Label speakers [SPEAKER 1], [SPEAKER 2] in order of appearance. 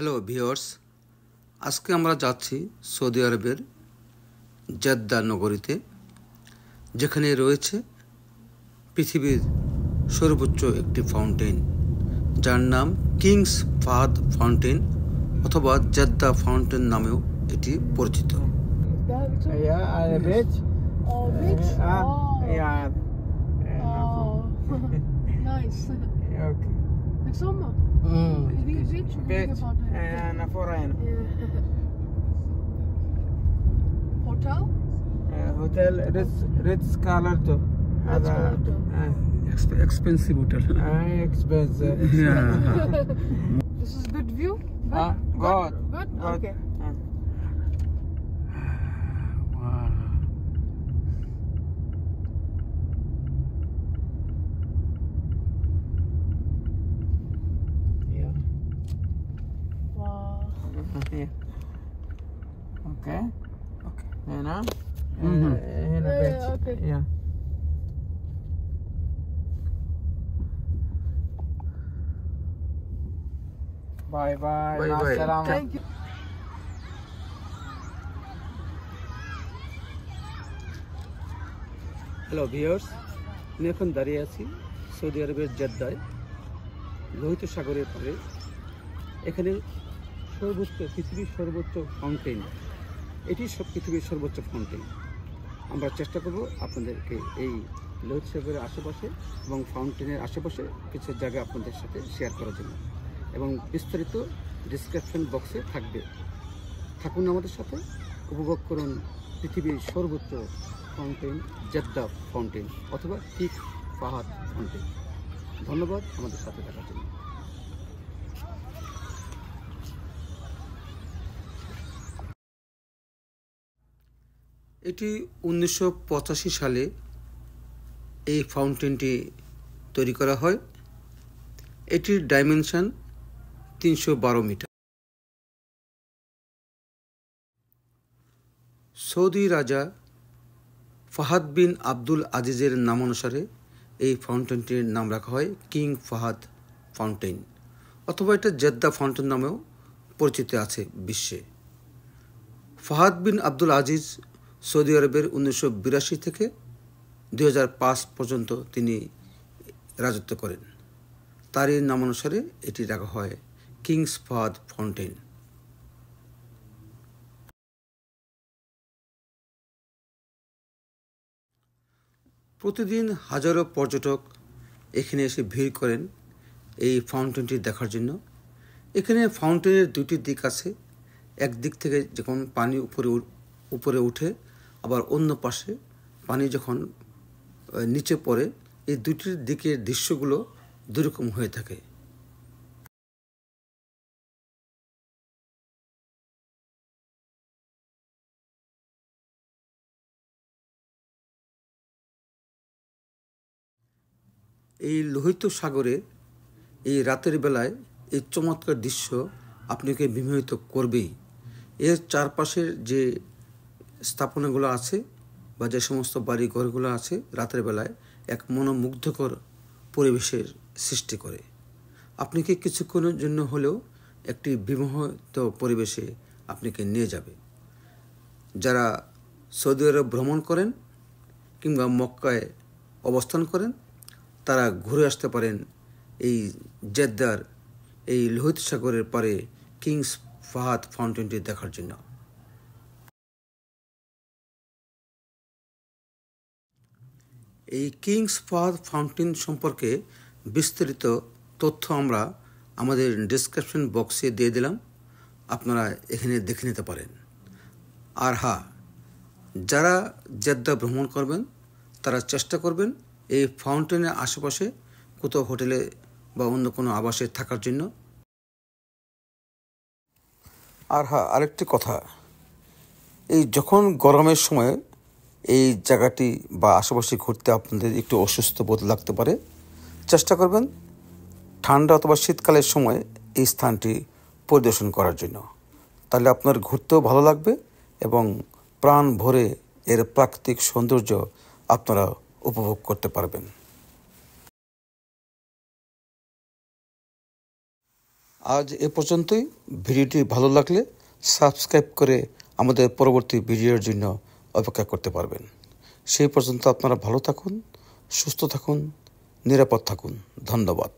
[SPEAKER 1] Hello viewers, আজকে আমরা যাচ্ছি সৌদি আরবের জেদ্দা নগরীতে, যেখানে রয়েছে পৃথিবীর সর্বোচ্চ একটি ফাউন্টেন, যার নাম কিংস ফাহাদ ফাউন্টেন অথবা জেদ্দা ফাউন্টেন নামেও এটি পরিচিত।
[SPEAKER 2] Hotel Ritz Carlton.
[SPEAKER 1] Expensive hotel.
[SPEAKER 2] Expensive.
[SPEAKER 3] This is good view.
[SPEAKER 2] Good.
[SPEAKER 3] Good. Okay.
[SPEAKER 1] Wow.
[SPEAKER 2] Yeah.
[SPEAKER 3] Wow.
[SPEAKER 2] Yeah. Okay.
[SPEAKER 1] Okay.
[SPEAKER 2] هنا
[SPEAKER 1] Mhm.
[SPEAKER 2] هنا
[SPEAKER 3] Yeah,
[SPEAKER 2] بيت.
[SPEAKER 3] okay.
[SPEAKER 2] Yeah. باي باي
[SPEAKER 1] باي
[SPEAKER 2] مع
[SPEAKER 1] باي.
[SPEAKER 2] السلامة.
[SPEAKER 3] Thank you.
[SPEAKER 1] Hello viewers, আমি এখন দাঁড়িয়ে আছি Saudi আরবের জেদ্দায়, লোহিত সাগরের পাড়ে। এখানে পৃথিবীর সর্বোচ্চ ফাউন্টেন, এটি পৃথিবীর সর্বোচ্চ ফাউন্টেন। আমরা চেষ্টা করব আপনাদেরকে এই লোহিত সাগরের আশেপাশে এবং ফাউন্টেনের আশেপাশে কিছু জায়গা আপনাদের সাথে শেয়ার করার জন্য, এবং বিস্তারিত ডিসক্রিপশন বক্সে থাকবে। থাকুন আমাদের সাথে, উপভোগ করুন পৃথিবীর সর্বোচ্চ ফাউন্টেন জেদ্দা ফাউন্টেন অথবা কিংস ফাহাদ ফাউন্টেন। ধন্যবাদ আমাদের সাথে থাকার জন্য। এটি 1985 সালে এই ফাউন্টেনটি তৈরি করা হয়। এটির ডাইমেনশন 312 মিটার। সৌদি রাজা ফাহাদ বিন আব্দুল আজিজের নামানুসারে এই ফাউন্টেনটির নাম রাখা হয় কিং ফাহাদ ফাউন্টেন, অথবা এটা জেদ্দা ফাউন্টেন নামেও পরিচিত আছে বিশ্বে। ফাহাদ বিন আব্দুল আজিজ সৌদি আরবের 1982 থেকে 2005 পর্যন্ত তিনি রাজত্ব করেন। তারই নামানুসারে এটি রাখা হয় কিংস ফাহাদ ফাউন্টেন। প্রতিদিন হাজারো পর্যটক এখানে এসে ভিড় করেন এই ফাউন্টেনটি দেখার জন্য। এখানে ফাউন্টেনের দুটি দিক আছে। এক দিক থেকে যখন পানি উপরে উঠে, আবার অন্য পাশে পানি যখন নিচে পড়ে, এই দুটির দিকের দৃশ্যগুলো দুরকম হয়ে থাকে। এই লোহিত সাগরে এই রাতের বেলায় এই চমৎকার দৃশ্য আপনাকে বিমোহিত করবেই। এর চারপাশের যে স্থাপনাগুলো আছে বা যে সমস্ত বাড়ি ঘরগুলো আছে, রাতের বেলায় এক মনোমুগ্ধকর পরিবেশের সৃষ্টি করে। আপনাকে কিছুক্ষণের জন্য হলেও একটি বিমোহিত পরিবেশে আপনাকে নিয়ে যাবে। যারা সৌদি আরব ভ্রমণ করেন কিংবা মক্কায় অবস্থান করেন, তারা ঘুরে আসতে পারেন এই জেদ্দার এই লোহিত সাগরের পারে কিংস ফাহাদ ফাউন্টেনটি দেখার জন্য। এই কিংস ফাহাদ ফাউন্টেন সম্পর্কে বিস্তারিত তথ্য আমরা আমাদের ডিসক্রিপশন বক্সে দিয়ে দিলাম, আপনারা এখানে দেখে নিতে পারেন। আর হ্যাঁ, যারা জেদ্দা ভ্রমণ করবেন তারা চেষ্টা করবেন এই ফাউন্টেনের আশেপাশে কোথাও হোটেলে বা অন্য কোনো আবাসে থাকার জন্য। আর হ্যাঁ, আরেকটি কথা, এই যখন গরমের সময় এই জায়গাটি বা আশেপাশে ঘুরতে আপনাদের একটু অসুস্থ বোধ লাগতে পারে, চেষ্টা করবেন ঠান্ডা অথবা শীতকালের সময় এই স্থানটি পরিদর্শন করার জন্য। তাহলে আপনার ঘুরতেও ভালো লাগবে এবং প্রাণ ভরে এর প্রাকৃতিক সৌন্দর্য আপনারা উপভোগ করতে পারবেন। আজ এ পর্যন্তই। ভিডিওটি ভালো লাগলে সাবস্ক্রাইব করে আমাদের পরবর্তী ভিডিওর জন্য অপেক্ষা করতে পারবেন। সেই পর্যন্ত আপনারা ভালো থাকুন, সুস্থ থাকুন, নিরাপদ থাকুন। ধন্যবাদ।